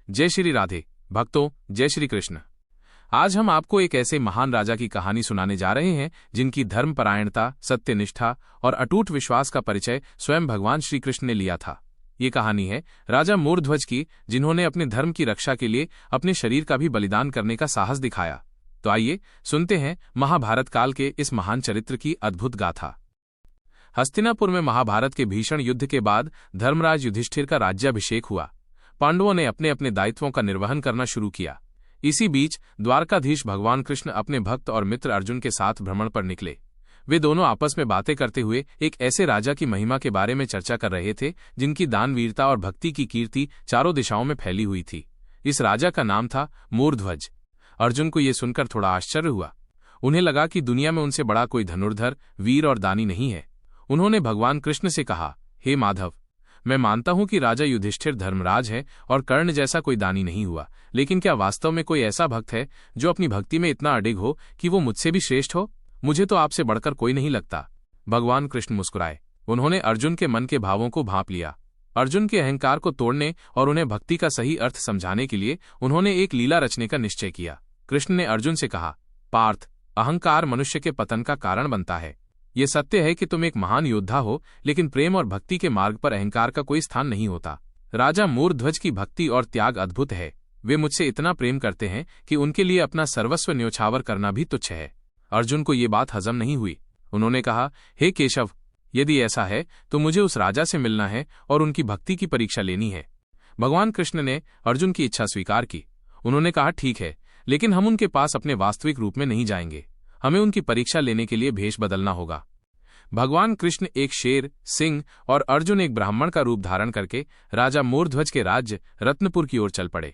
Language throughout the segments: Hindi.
जय श्री राधे भक्तों, जय श्री कृष्ण। आज हम आपको एक ऐसे महान राजा की कहानी सुनाने जा रहे हैं जिनकी धर्मपरायणता, सत्यनिष्ठा और अटूट विश्वास का परिचय स्वयं भगवान श्री कृष्ण ने लिया था। ये कहानी है राजा मूर्ध्वज की, जिन्होंने अपने धर्म की रक्षा के लिए अपने शरीर का भी बलिदान करने का साहस दिखाया। तो आइए सुनते हैं महाभारत काल के इस महान चरित्र की अद्भुत गाथा। हस्तिनापुर में महाभारत के भीषण युद्ध के बाद धर्मराज युधिष्ठिर का राज्याभिषेक हुआ। पांडवों ने अपने अपने दायित्वों का निर्वहन करना शुरू किया। इसी बीच द्वारकाधीश भगवान कृष्ण अपने भक्त और मित्र अर्जुन के साथ भ्रमण पर निकले। वे दोनों आपस में बातें करते हुए एक ऐसे राजा की महिमा के बारे में चर्चा कर रहे थे जिनकी दानवीरता और भक्ति की कीर्ति चारों दिशाओं में फैली हुई थी। इस राजा का नाम था मूर्ध्वज। अर्जुन को यह सुनकर थोड़ा आश्चर्य हुआ। उन्हें लगा कि दुनिया में उनसे बड़ा कोई धनुर्धर, वीर और दानी नहीं है। उन्होंने भगवान कृष्ण से कहा, हे माधव, मैं मानता हूं कि राजा युधिष्ठिर धर्मराज है और कर्ण जैसा कोई दानी नहीं हुआ, लेकिन क्या वास्तव में कोई ऐसा भक्त है जो अपनी भक्ति में इतना अडिग हो कि वो मुझसे भी श्रेष्ठ हो? मुझे तो आपसे बढ़कर कोई नहीं लगता। भगवान कृष्ण मुस्कुराए। उन्होंने अर्जुन के मन के भावों को भांप लिया। अर्जुन के अहंकार को तोड़ने और उन्हें भक्ति का सही अर्थ समझाने के लिए उन्होंने एक लीला रचने का निश्चय किया। कृष्ण ने अर्जुन से कहा, पार्थ, अहंकार मनुष्य के पतन का कारण बनता है। ये सत्य है कि तुम एक महान योद्धा हो, लेकिन प्रेम और भक्ति के मार्ग पर अहंकार का कोई स्थान नहीं होता। राजा मूर्ध्वज की भक्ति और त्याग अद्भुत है। वे मुझसे इतना प्रेम करते हैं कि उनके लिए अपना सर्वस्व न्योछावर करना भी तुच्छ है। अर्जुन को ये बात हजम नहीं हुई। उन्होंने कहा, हे केशव, यदि ऐसा है तो मुझे उस राजा से मिलना है और उनकी भक्ति की परीक्षा लेनी है। भगवान कृष्ण ने अर्जुन की इच्छा स्वीकार की। उन्होंने कहा, ठीक है, लेकिन हम उनके पास अपने वास्तविक रूप में नहीं जाएंगे। हमें उनकी परीक्षा लेने के लिए भेष बदलना होगा। भगवान कृष्ण एक शेर, सिंह और अर्जुन एक ब्राह्मण का रूप धारण करके राजा मूर्ध्वज के राज्य रत्नपुर की ओर चल पड़े।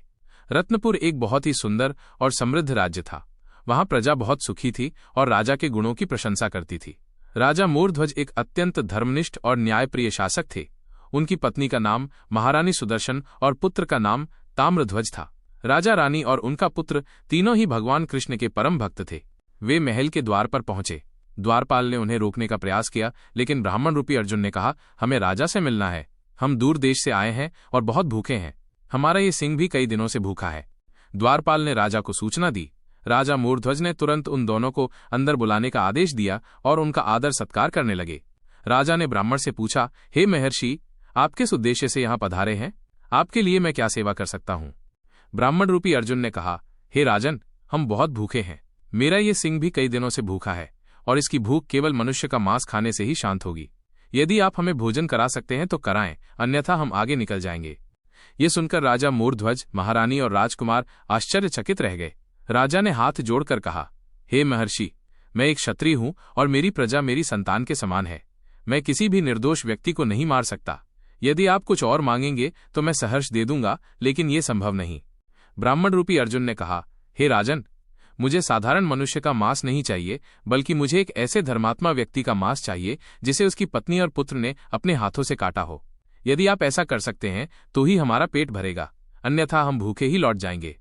रत्नपुर एक बहुत ही सुंदर और समृद्ध राज्य था। वहां प्रजा बहुत सुखी थी और राजा के गुणों की प्रशंसा करती थी। राजा मूर्ध्वज एक अत्यंत धर्मनिष्ठ और न्यायप्रिय शासक थे। उनकी पत्नी का नाम महारानी सुदर्शन और पुत्र का नाम ताम्रध्वज था। राजा, रानी और उनका पुत्र तीनों ही भगवान कृष्ण के परम भक्त थे। वे महल के द्वार पर पहुंचे। द्वारपाल ने उन्हें रोकने का प्रयास किया, लेकिन ब्राह्मण रूपी अर्जुन ने कहा, हमें राजा से मिलना है। हम दूर देश से आए हैं और बहुत भूखे हैं। हमारा ये सिंह भी कई दिनों से भूखा है। द्वारपाल ने राजा को सूचना दी। राजा मूर्ध्वज ने तुरंत उन दोनों को अंदर बुलाने का आदेश दिया और उनका आदर सत्कार करने लगे। राजा ने ब्राह्मण से पूछा, हे महर्षि, आप किस उद्देश्य से यहाँ पधारे हैं? आपके लिए मैं क्या सेवा कर सकता हूँ? ब्राह्मण रूपी अर्जुन ने कहा, हे राजन, हम बहुत भूखे हैं। मेरा ये सिंह भी कई दिनों से भूखा है और इसकी भूख केवल मनुष्य का मांस खाने से ही शांत होगी। यदि आप हमें भोजन करा सकते हैं तो कराएं, अन्यथा हम आगे निकल जाएंगे। ये सुनकर राजा मूर्ध्वज, महारानी और राजकुमार आश्चर्यचकित रह गए। राजा ने हाथ जोड़कर कहा, हे महर्षि, मैं एक क्षत्रिय हूं और मेरी प्रजा मेरी संतान के समान है। मैं किसी भी निर्दोष व्यक्ति को नहीं मार सकता। यदि आप कुछ और मांगेंगे तो मैं सहर्ष दे दूंगा, लेकिन ये संभव नहीं। ब्राह्मण रूपी अर्जुन ने कहा, हे राजन, मुझे साधारण मनुष्य का मांस नहीं चाहिए, बल्कि मुझे एक ऐसे धर्मात्मा व्यक्ति का मांस चाहिए जिसे उसकी पत्नी और पुत्र ने अपने हाथों से काटा हो। यदि आप ऐसा कर सकते हैं तो ही हमारा पेट भरेगा, अन्यथा हम भूखे ही लौट जाएंगे।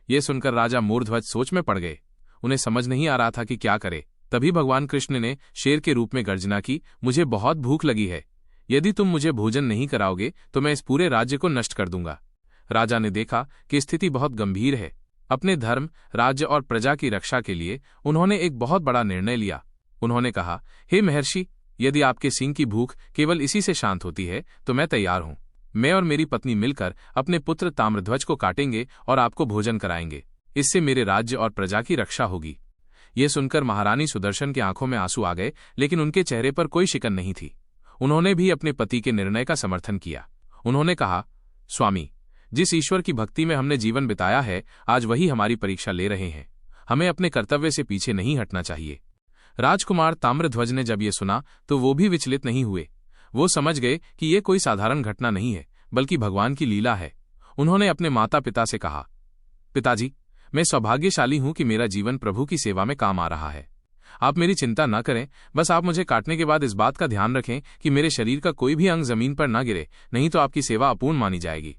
ये सुनकर राजा मूर्ध्वज सोच में पड़ गए। उन्हें समझ नहीं आ रहा था कि क्या करे। तभी भगवान कृष्ण ने शेर के रूप में गर्जना की, मुझे बहुत भूख लगी है। यदि तुम मुझे भोजन नहीं कराओगे तो मैं इस पूरे राज्य को नष्ट कर दूंगा। राजा ने देखा कि स्थिति बहुत गंभीर है। अपने धर्म, राज्य और प्रजा की रक्षा के लिए उन्होंने एक बहुत बड़ा निर्णय लिया। उन्होंने कहा, हे महर्षि, यदि आपके सिंह की भूख केवल इसी से शांत होती है तो मैं तैयार हूं। मैं और मेरी पत्नी मिलकर अपने पुत्र ताम्रध्वज को काटेंगे और आपको भोजन कराएंगे। इससे मेरे राज्य और प्रजा की रक्षा होगी। ये सुनकर महारानी सुदर्शन की आंखों में आंसू आ गए, लेकिन उनके चेहरे पर कोई शिकन नहीं थी। उन्होंने भी अपने पति के निर्णय का समर्थन किया। उन्होंने कहा, स्वामी, जिस ईश्वर की भक्ति में हमने जीवन बिताया है, आज वही हमारी परीक्षा ले रहे हैं। हमें अपने कर्तव्य से पीछे नहीं हटना चाहिए। राजकुमार ताम्रध्वज ने जब ये सुना तो वो भी विचलित नहीं हुए। वो समझ गए कि ये कोई साधारण घटना नहीं है, बल्कि भगवान की लीला है। उन्होंने अपने माता पिता से कहा, पिताजी, मैं सौभाग्यशाली हूं कि मेरा जीवन प्रभु की सेवा में काम आ रहा है। आप मेरी चिंता न करें, बस आप मुझे काटने के बाद इस बात का ध्यान रखें कि मेरे शरीर का कोई भी अंग जमीन पर न गिरे, नहीं तो आपकी सेवा अपूर्ण मानी जाएगी।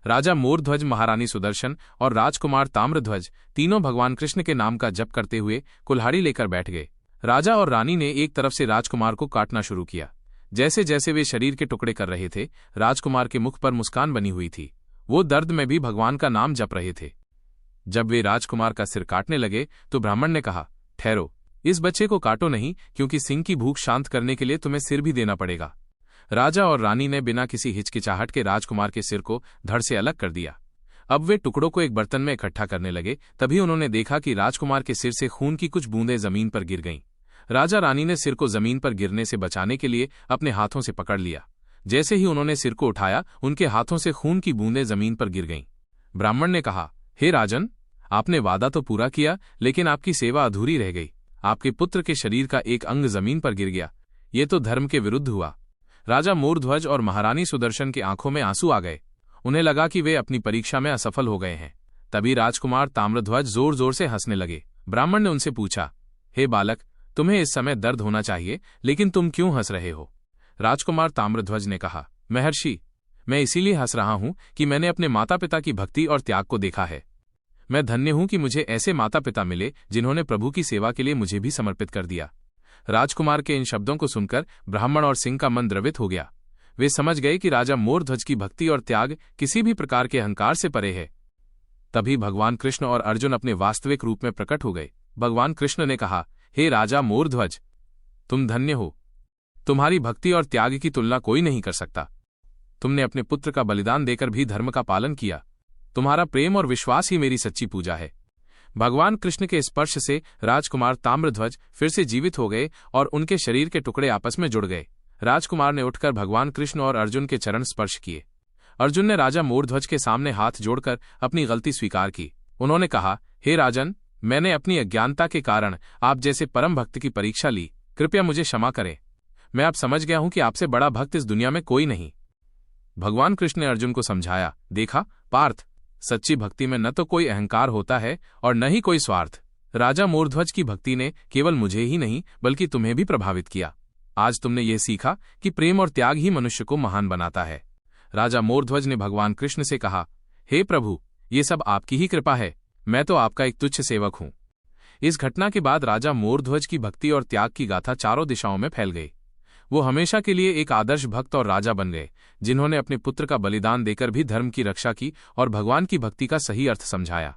राजा मूर्ध्वज, महारानी सुदर्शन और राजकुमार ताम्रध्वज तीनों भगवान कृष्ण के नाम का जप करते हुए कुल्हाड़ी लेकर बैठ गए। राजा और रानी ने एक तरफ से राजकुमार को काटना शुरू किया। जैसे जैसे वे शरीर के टुकड़े कर रहे थे, राजकुमार के मुख पर मुस्कान बनी हुई थी। वो दर्द में भी भगवान का नाम जप रहे थे। जब वे राजकुमार का सिर काटने लगे तो ब्राह्मण ने कहा, ठहरो, इस बच्चे को काटो नहीं, क्योंकि सिंह की भूख शांत करने के लिए तुम्हें सिर भी देना पड़ेगा। राजा और रानी ने बिना किसी हिचकिचाहट के राजकुमार के सिर को धड़ से अलग कर दिया। अब वे टुकड़ों को एक बर्तन में इकट्ठा करने लगे। तभी उन्होंने देखा कि राजकुमार के सिर से खून की कुछ बूंदें जमीन पर गिर गईं। राजा रानी ने सिर को जमीन पर गिरने से बचाने के लिए अपने हाथों से पकड़ लिया। जैसे ही उन्होंने सिर को उठाया, उनके हाथों से खून की बूंदें जमीन पर गिर गईं। ब्राह्मण ने कहा, हे राजन, आपने वादा तो पूरा किया, लेकिन आपकी सेवा अधूरी रह गई। आपके पुत्र के शरीर का एक अंग जमीन पर गिर गया। ये तो धर्म के विरुद्ध हुआ। राजा मोरध्वज और महारानी सुदर्शन की आंखों में आंसू आ गए। उन्हें लगा कि वे अपनी परीक्षा में असफल हो गए हैं। तभी राजकुमार ताम्रध्वज जोर जोर से हंसने लगे। ब्राह्मण ने उनसे पूछा, हे बालक, तुम्हें इस समय दर्द होना चाहिए, लेकिन तुम क्यों हंस रहे हो? राजकुमार ताम्रध्वज ने कहा, महर्षि, मैं इसीलिए हंस रहा हूं कि मैंने अपने माता पिता की भक्ति और त्याग को देखा है। मैं धन्य हूं कि मुझे ऐसे माता पिता मिले जिन्होंने प्रभु की सेवा के लिए मुझे भी समर्पित कर दिया। राजकुमार के इन शब्दों को सुनकर ब्राह्मण और सिंह का मन द्रवित हो गया। वे समझ गए कि राजा मोरध्वज की भक्ति और त्याग किसी भी प्रकार के अहंकार से परे है। तभी भगवान कृष्ण और अर्जुन अपने वास्तविक रूप में प्रकट हो गए। भगवान कृष्ण ने कहा, हे राजा मोरध्वज, तुम धन्य हो। तुम्हारी भक्ति और त्याग की तुलना कोई नहीं कर सकता। तुमने अपने पुत्र का बलिदान देकर भी धर्म का पालन किया। तुम्हारा प्रेम और विश्वास ही मेरी सच्ची पूजा है। भगवान कृष्ण के स्पर्श से राजकुमार ताम्रध्वज फिर से जीवित हो गए और उनके शरीर के टुकड़े आपस में जुड़ गए। राजकुमार ने उठकर भगवान कृष्ण और अर्जुन के चरण स्पर्श किए। अर्जुन ने राजा मोरध्वज के सामने हाथ जोड़कर अपनी गलती स्वीकार की। उन्होंने कहा, हे राजन, मैंने अपनी अज्ञानता के कारण आप जैसे परम भक्त की परीक्षा ली। कृपया मुझे क्षमा करें। मैं अब समझ गया हूं कि आपसे बड़ा भक्त इस दुनिया में कोई नहीं। भगवान कृष्ण ने अर्जुन को समझाया, देखा पार्थ, सच्ची भक्ति में न तो कोई अहंकार होता है और न ही कोई स्वार्थ। राजा मोरध्वज की भक्ति ने केवल मुझे ही नहीं बल्कि तुम्हें भी प्रभावित किया। आज तुमने यह सीखा कि प्रेम और त्याग ही मनुष्य को महान बनाता है। राजा मोरध्वज ने भगवान कृष्ण से कहा, हे प्रभु, ये सब आपकी ही कृपा है। मैं तो आपका एक तुच्छ सेवक हूं। इस घटना के बाद राजा मोरध्वज की भक्ति और त्याग की गाथा चारों दिशाओं में फैल गई। वो हमेशा के लिए एक आदर्श भक्त और राजा बन गए, जिन्होंने अपने पुत्र का बलिदान देकर भी धर्म की रक्षा की और भगवान की भक्ति का सही अर्थ समझाया।